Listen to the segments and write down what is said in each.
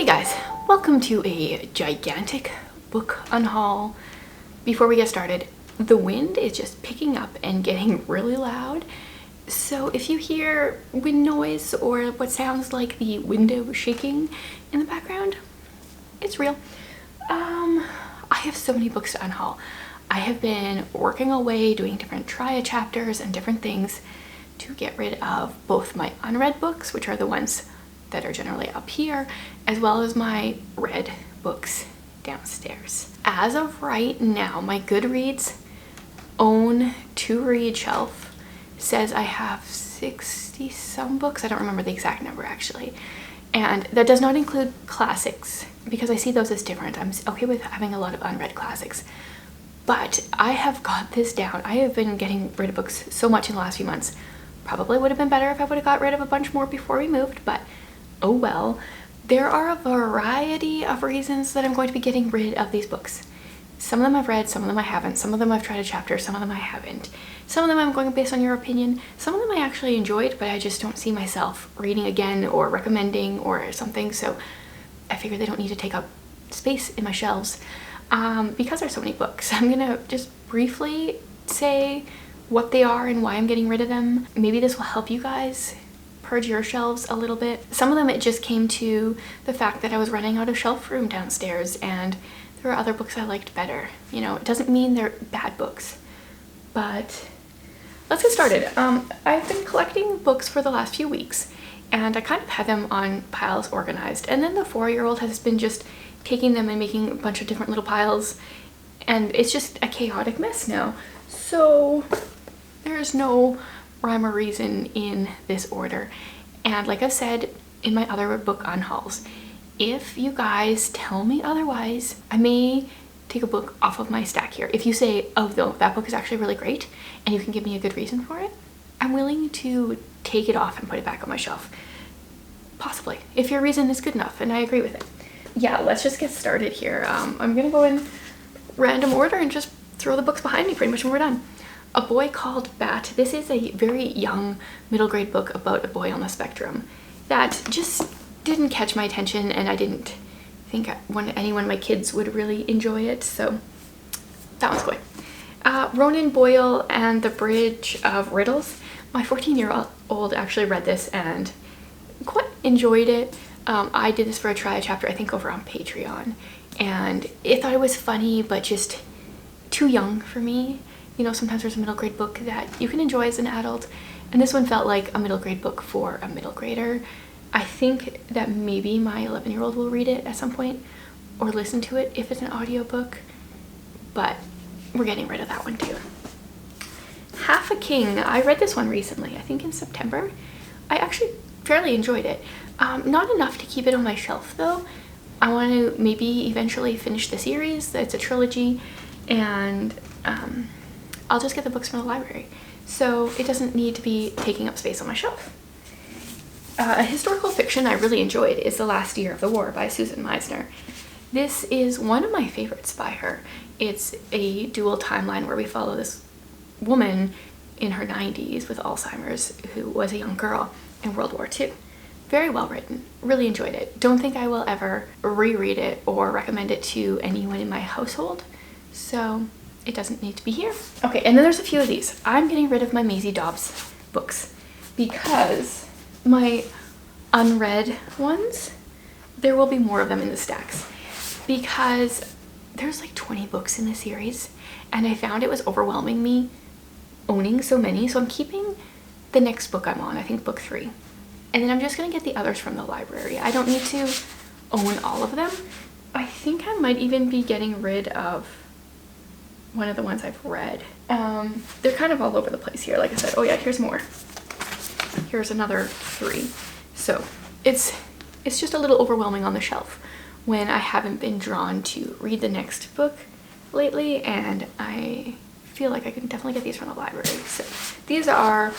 guys, welcome to a gigantic book unhaul. Before we get started, the wind is just picking up and getting really loud. So if you hear wind noise or what sounds like the window shaking in the background, it's real. I have so many books to unhaul. I have been working away doing different try chapters and different things to get rid of both my unread books, which are the ones that are generally up here, as well as my read books downstairs. As of right now, my Goodreads own to read shelf says I have 60 some books. I don't remember the exact number actually. And that does not include classics because I see those as different. I'm okay with having a lot of unread classics, but I have got this down. I have been getting rid of books so much in the last few months. Probably would have been better if I would have got rid of a bunch more before we moved, but oh well. There are a variety of reasons that I'm going to be getting rid of these books. Some of them I've read, some of them I haven't. Some of them I've tried a chapter, some of them I haven't. Some of them I'm going based on your opinion. Some of them I actually enjoyed, but I just don't see myself reading again or recommending or something. So I figure they don't need to take up space in my shelves because there's so many books. I'm gonna just briefly say what they are and why I'm getting rid of them. Maybe this will help you guys purge your shelves a little bit. Some of them it just came to the fact that I was running out of shelf room downstairs and there were other books I liked better. You know, it doesn't mean they're bad books, but let's get started. I've been collecting books for the last few weeks and I kind of had them on piles organized, and then the 4-year-old has been just taking them and making a bunch of different little piles, and it's just a chaotic mess now. So there's no rhyme or reason in this order. And like I've said in my other book unhauls, if you guys tell me otherwise, I may take a book off of my stack here. If you say, oh no, that book is actually really great and you can give me a good reason for it, I'm willing to take it off and put it back on my shelf. Possibly, if your reason is good enough and I agree with it. Yeah, let's just get started here. I'm gonna go in random order and just throw the books behind me pretty much when we're done. A Boy Called Bat. This is a very young middle grade book about a boy on the spectrum that just didn't catch my attention, and I didn't think any one of my kids would really enjoy it, so that one's going. Ronan Boyle and the Bridge of Riddles. My 14-year-old actually read this and quite enjoyed it. I did this for a try chapter, I think over on Patreon, and I thought it was funny but just too young for me. You know, sometimes there's a middle grade book that you can enjoy as an adult, and this one felt like a middle grade book for a middle grader. I think that maybe my 11-year-old will read it at some point or listen to it if it's an audiobook, but we're getting rid of that one too. Half a King. I read this one recently, I think in September. I actually fairly enjoyed it. Not enough to keep it on my shelf though. I want to maybe eventually finish the series. It's a trilogy, and I'll just get the books from the library, so it doesn't need to be taking up space on my shelf. A historical fiction I really enjoyed is The Last Year of the War by Susan Meisner. This is one of my favorites by her. It's a dual timeline where we follow this woman in her 90s with Alzheimer's who was a young girl in World War II. Very well written. Really enjoyed it. Don't think I will ever reread it or recommend it to anyone in my household, so it doesn't need to be here. Okay, and then there's a few of these. I'm getting rid of my Maisie Dobbs books because my unread ones, there will be more of them in the stacks because there's like 20 books in the series and I found it was overwhelming me owning so many, so I'm keeping the next book I'm on, I think book 3, and then I'm just gonna get the others from the library. I don't need to own all of them. I think I might even be getting rid of one of the ones I've read. They're kind of all over the place here, like I said. Oh yeah, here's more. Here's another 3. So it's just a little overwhelming on the shelf when I haven't been drawn to read the next book lately, and I feel like I can definitely get these from the library. So these are,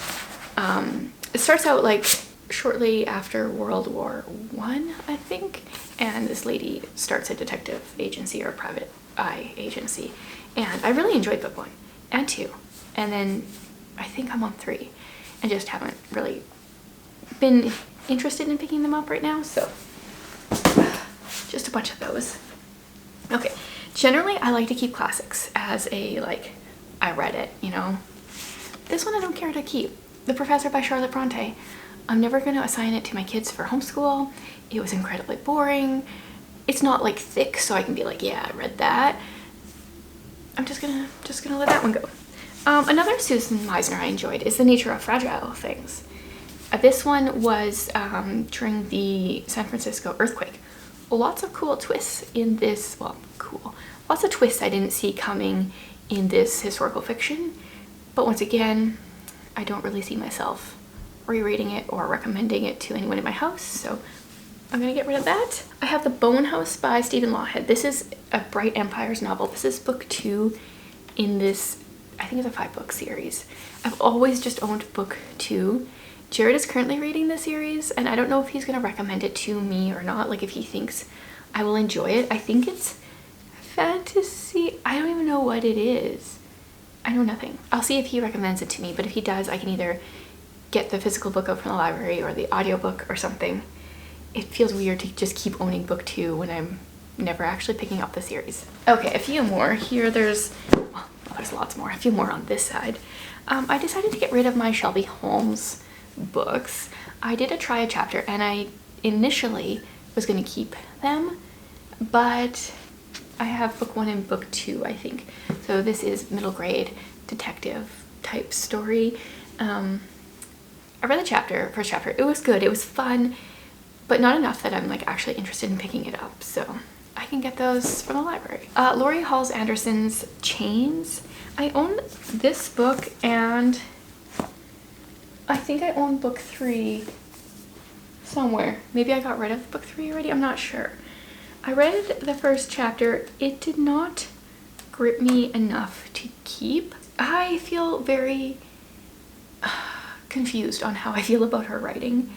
it starts out like shortly after World War I, I think, and this lady starts a detective agency or a private eye agency, and I really enjoyed book 1 and 2, and then I think I'm on 3 and just haven't really been interested in picking them up right now. So just a bunch of those. Okay, generally I like to keep classics as a, like, I read it, you know. This one I don't care to keep. The Professor by Charlotte Bronte. I'm never going to assign it to my kids for homeschool. It was incredibly boring. It's not like thick so I can be like, yeah, I read that. I'm just gonna let that one go. Another Susan Meisner I enjoyed is The Nature of Fragile Things. This one was during the San Francisco earthquake. Lots of cool twists in this, well, cool. Lots of twists I didn't see coming in this historical fiction. But once again, I don't really see myself rereading it or recommending it to anyone in my house, so I'm gonna get rid of that. I have The Bone House by Stephen Lawhead. This is a Bright Empires novel. This is book 2 in this, I think it's a 5-book series. I've always just owned book 2. Jared is currently reading the series, and I don't know if he's gonna recommend it to me or not, like if he thinks I will enjoy it. I think it's fantasy. I don't even know what it is. I know nothing. I'll see if he recommends it to me, but if he does, I can either get the physical book out from the library or the audiobook or something. It feels weird to just keep owning book 2 when I'm never actually picking up the series. Okay, a few more. Here there's lots more. A few more on this side. I decided to get rid of my Shelby Holmes books. I did try a chapter, and I initially was going to keep them, but I have book 1 and book 2, I think. So this is middle grade detective type story. I read the first chapter. It was good. It was fun, but not enough that I'm like actually interested in picking it up. So I can get those from the library. Laurie Halse Anderson's Chains. I own this book, and I think I own book 3 somewhere. Maybe I got rid of book 3 already. I'm not sure. I read the first chapter. It did not grip me enough to keep. I feel very confused on how I feel about her writing.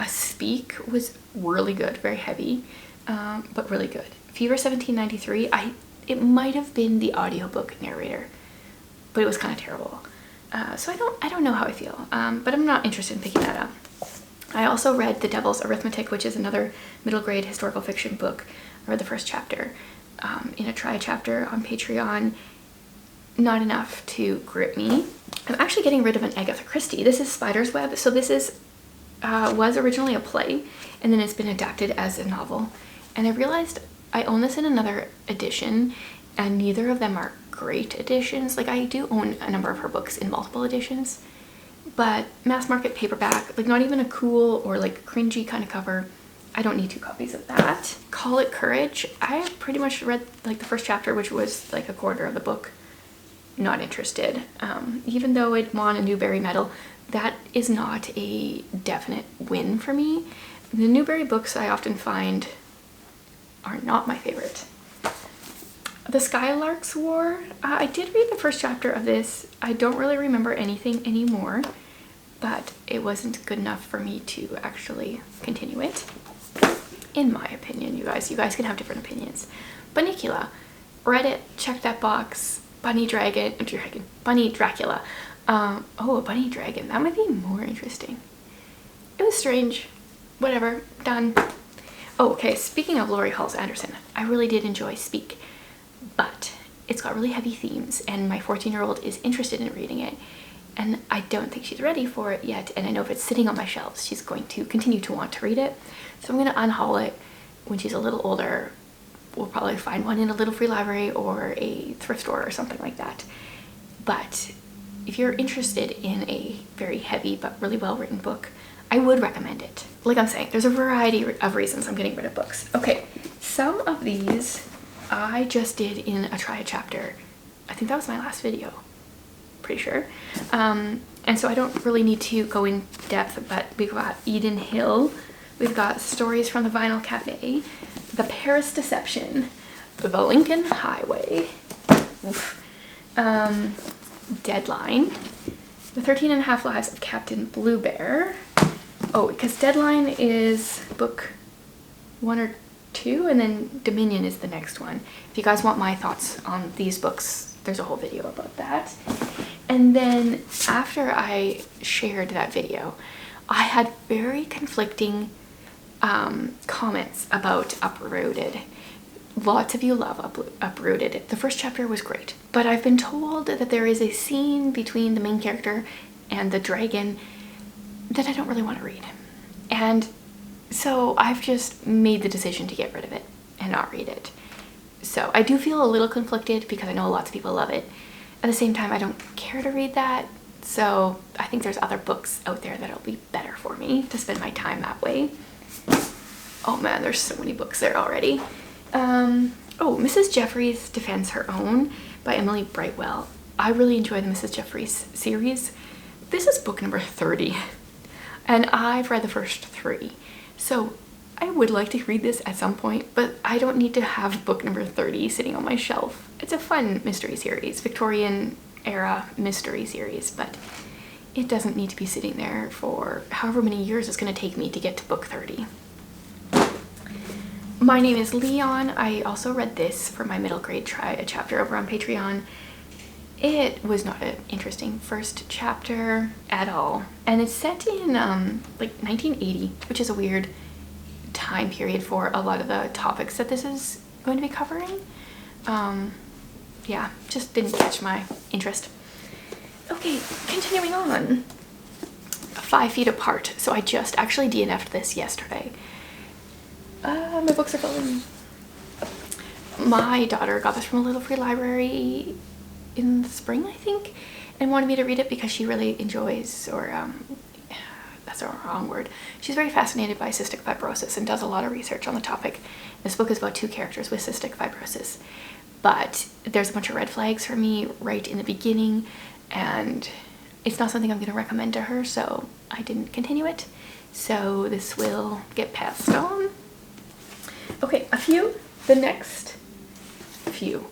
Speak was really good, very heavy, but really good. Fever 1793, it might have been the audiobook narrator, but it was kind of terrible. So I don't know how I feel, but I'm not interested in picking that up. I also read The Devil's Arithmetic, which is another middle grade historical fiction book. I read the first chapter in a try chapter on Patreon. Not enough to grip me. I'm actually getting rid of an Agatha Christie. This is Spider's Web. So this is was originally a play, and then it's been adapted as a novel. And I realized I own this in another edition, and neither of them are great editions. Like, I do own a number of her books in multiple editions, but mass market paperback, like not even a cool or like cringy kind of cover. I don't need 2 copies of that. Call It Courage. I pretty much read like the first chapter, which was like a quarter of the book. Not interested. Even though it won a Newbery medal, that is not a definite win for me. The Newbery books I often find are not my favorite. The Skylark's War. I did read the first chapter of this. I don't really remember anything anymore, but it wasn't good enough for me to actually continue it. In my opinion, you guys can have different opinions. Bunnicula. Read it, checked that box. Bunny Dracula. Oh, a bunny dragon. That might be more interesting. It was strange. Whatever. Done. Oh, okay. Speaking of Laurie Halse Anderson, I really did enjoy Speak, but it's got really heavy themes, and my 14-year-old is interested in reading it, and I don't think she's ready for it yet, and I know if it's sitting on my shelves, she's going to continue to want to read it. So I'm going to unhaul it when she's a little older. We'll probably find one in a little free library or a thrift store or something like that. But if you're interested in a very heavy but really well-written book, I would recommend it. Like I'm saying, there's a variety of reasons I'm getting rid of books. Okay, some of these I just did in a try a chapter. I think that was my last video, pretty sure. And so I don't really need to go in depth, but we've got Eden Hill, we've got Stories from the Vinyl Cafe, The Paris Deception, The Lincoln Highway, Deadline, The 13 and a Half Lives of Captain Blue Bear. Oh, because Deadline is book 1 or 2, and then Dominion is the next one. If you guys want my thoughts on these books, there's a whole video about that. And then after I shared that video, I had very conflicting comments about Uprooted. Lots of you love Uprooted. The first chapter was great, but I've been told that there is a scene between the main character and the dragon that I don't really want to read. And so I've just made the decision to get rid of it and not read it. So I do feel a little conflicted because I know lots of people love it. At the same time, I don't care to read that. So I think there's other books out there that'll be better for me to spend my time that way. Oh man, there's so many books there already. Oh, Mrs. Jeffries Defends Her Own by Emily Brightwell. I really enjoy the Mrs. Jeffries series. This is book number 30, and I've read the first 3. So I would like to read this at some point, but I don't need to have book number 30 sitting on my shelf. It's a fun mystery series, Victorian era mystery series, but it doesn't need to be sitting there for however many years it's going to take me to get to book 30. My Name is Leon. I also read this for my middle grade chapter over on Patreon. It was not an interesting first chapter at all. And it's set in like 1980, which is a weird time period for a lot of the topics that this is going to be covering. Yeah, just didn't catch my interest. Okay, continuing on. 5 Feet Apart. So I just actually DNF'd this yesterday. My books are falling. My daughter got this from a little free library in the spring, I think, and wanted me to read it because she really enjoys, or that's a wrong word. She's very fascinated by cystic fibrosis and does a lot of research on the topic. This book is about 2 characters with cystic fibrosis, but there's a bunch of red flags for me right in the beginning, and it's not something I'm going to recommend to her, so I didn't continue it. So this will get passed on. Okay, the next few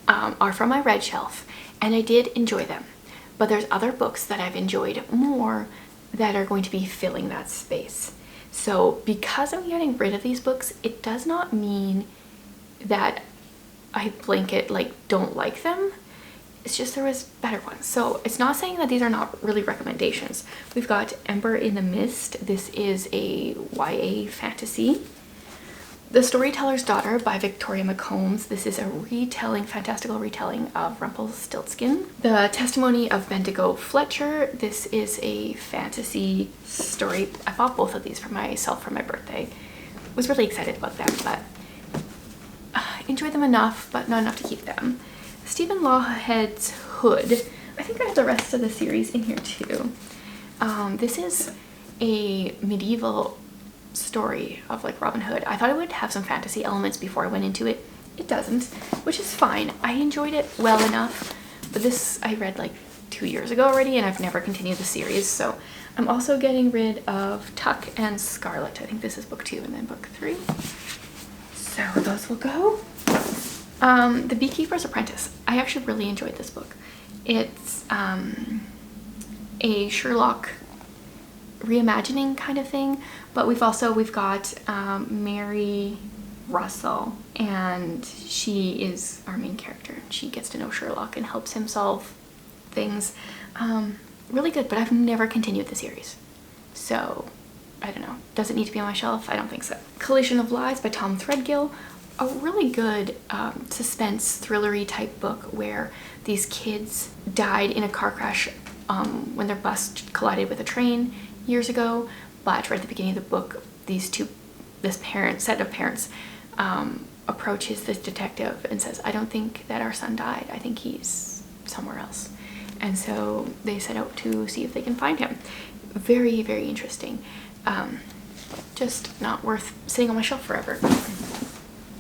are from my red shelf, and I did enjoy them, but there's other books that I've enjoyed more that are going to be filling that space. So because I'm getting rid of these books, it does not mean that I blanket don't like them. It's just there was better ones. So it's not saying that these are not really recommendations. We've got Ember in the Mist. This is a YA fantasy. The Storyteller's Daughter by Victoria McCombs. This is a fantastical retelling of Rumpelstiltskin. The Testimony of Bendigo Fletcher. This is a fantasy story. I bought both of these for myself for my birthday. Was really excited about them, but enjoyed them enough, but not enough to keep them. Stephen Lawhead's Hood. I think I have the rest of the series in here too. This is a medieval story of Robin Hood. I thought it would have some fantasy elements before I went into it. It doesn't, which is fine. I enjoyed it well enough, but this I read 2 years ago already, and I've never continued the series. So I'm also getting rid of Tuck and Scarlet. I think this is book 2 and then book 3. So those will go. The Beekeeper's Apprentice. I actually really enjoyed this book. It's a Sherlock reimagining kind of thing, but we've got Mary Russell, and she is our main character. She gets to know Sherlock and helps him solve things. Really good, but I've never continued the series, so I don't know. Does it need to be on my shelf? I don't think so. Collision of Lies by Tom Threadgill. A really good suspense thrillery type book where these kids died in a car crash when their bus collided with a train years ago, but right at the beginning of the book, this set of parents approaches this detective and says, I don't think that our son died. I think he's somewhere else. And so they set out to see if they can find him. Very, very interesting. Just not worth sitting on my shelf forever.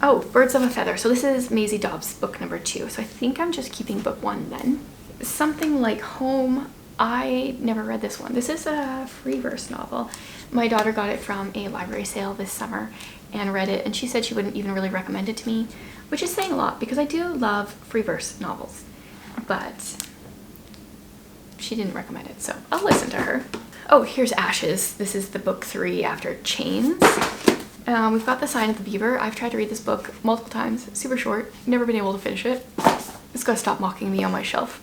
Oh, Birds of a Feather. So this is Maisie Dobbs' book number 2. So I think I'm just keeping book 1 then. Something Like Home. I never read this one. This is a free verse novel. My daughter got it from a library sale this summer and read it, and she said she wouldn't even really recommend it to me, which is saying a lot because I do love free verse novels, but she didn't recommend it, so I'll listen to her. Oh, here's Ashes. This is the book 3 after Chains. We've got The Sign of the Beaver. I've tried to read this book multiple times. Super short. Never been able to finish it. It's gotta stop mocking me on my shelf.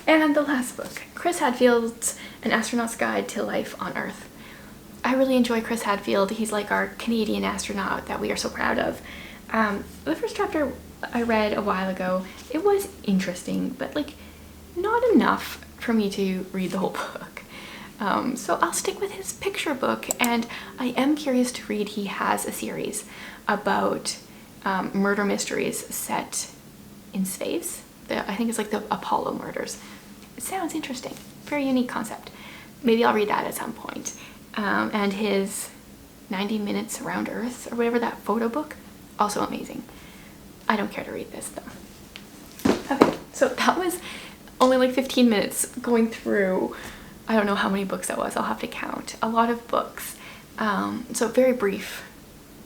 And the last book, Chris Hadfield's An Astronaut's Guide to Life on Earth. I really enjoy Chris Hadfield. He's like our Canadian astronaut that we are so proud of. The first chapter I read a while ago, it was interesting, but like not enough for me to read the whole book. So I'll stick with his picture book, and I am curious to read. He has a series about murder mysteries set in space. I think it's like the Apollo murders. It sounds interesting. Very unique concept. Maybe I'll read that at some point. And his 90 Minutes Around Earth, or whatever, that photo book, also amazing. I don't care to read this though. Okay, so that was only like 15 minutes going through, I don't know how many books that was, I'll have to count. A lot of books. So very brief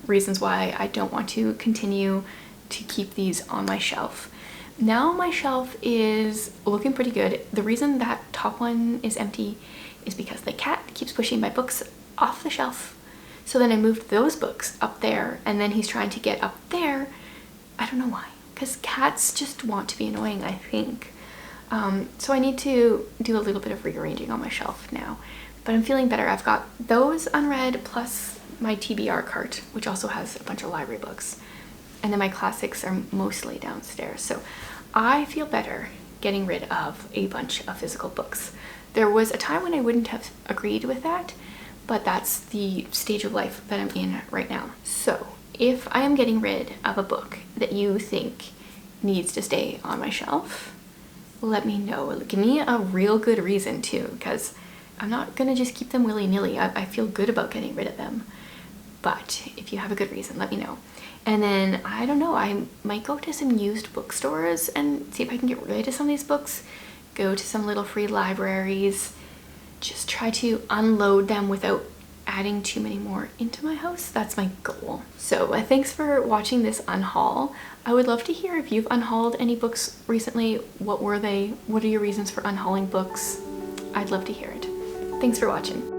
reasons why I don't want to continue to keep these on my shelf. Now my shelf is looking pretty good. The reason that top one is empty is because the cat keeps pushing my books off the shelf. So then I moved those books up there, and then he's trying to get up there. I don't know why, because cats just want to be annoying, I think. So I need to do a little bit of rearranging on my shelf now, but I'm feeling better. I've got those unread plus my TBR cart, which also has a bunch of library books. And then my classics are mostly downstairs. So I feel better getting rid of a bunch of physical books. There was a time when I wouldn't have agreed with that, but that's the stage of life that I'm in right now. So if I am getting rid of a book that you think needs to stay on my shelf, let me know. Give me a real good reason too, because I'm not gonna just keep them willy-nilly. I feel good about getting rid of them. But if you have a good reason, let me know. And then, I don't know, I might go to some used bookstores and see if I can get rid of some of these books. Go to some little free libraries. Just try to unload them without adding too many more into my house. That's my goal. So thanks for watching this unhaul. I would love to hear if you've unhauled any books recently. What were they? What are your reasons for unhauling books? I'd love to hear it. Thanks for watching.